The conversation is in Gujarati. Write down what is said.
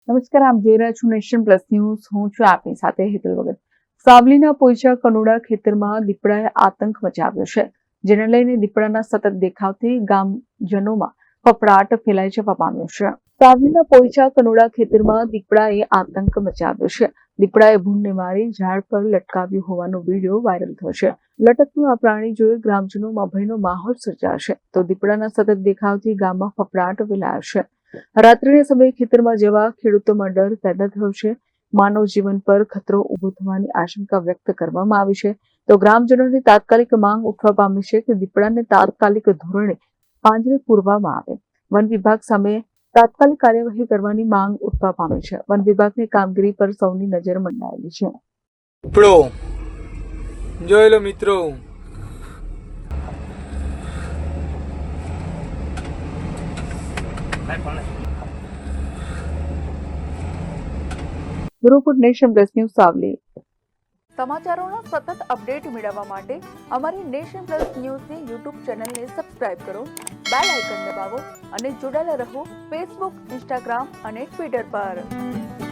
નમસ્કાર, આપ જોઈ રહ્યા છો નેશન પ્લસ ન્યૂઝ. હું છું આપની સાથે હેતલ વગર. સાવલીના પોઈચા કનોડા ખેતરમાં દીપડાએ આતંક મચાવ્યો છે, જેને લઈને દીપડાના સતત દેખાવથી ગામજનોમાં ફફડાટ ફેલાઈ જવા પામ્યો છે. સાવલીના પોઈચા કનોડા ખેતરમાં દીપડાએ આતંક મચાવ્યો છે. દીપડાએ ભૂંડને મારી ઝાડ પર લટકાવ્યું હોવાનો વિડીયો વાયરલ થયો છે. લટકતું આ પ્રાણી જોઈ ગ્રામજનોમાં ભયનો માહોલ સર્જાયો છે, તો દીપડાના સતત દેખાવથી ગામમાં ફફડાટ ફેલાયો છે. રાત્રિના સમયે ખેતરમાં જવા ખેડૂતોમાં ડર પેદા થયો છે. માનવ જીવન પર ખતરો ઉભો થવાની આશંકા વ્યક્ત કરવામાં આવી છે, તો ગ્રામજનોની તાત્કાલિક માંગ ઉઠવા પામી છે કે દીપડાને તાત્કાલિક ધોરણે પાંજરે પૂરવામાં આવે. વન વિભાગ સામે તાત્કાલિક કાર્યવાહી કરવાની માંગ ઉઠવા પામી છે. વન વિભાગની કામગીરી પર સૌની નજર મંડાયેલી છે. જોઈ લો મિત્રો, report Nation Plus news Savli. સમાચારોના સતત અપડેટ મેળવવા માટે અમારી નેશન પ્લસ ન્યૂઝની યુટ્યુબ ચેનલને સબસ્ક્રાઇબ કરો, બેલ આઇકન દબાવો અને જોડાયેલા રહો ફેસબુક, ઇન્સ્ટાગ્રામ અને ટ્વિટર પર.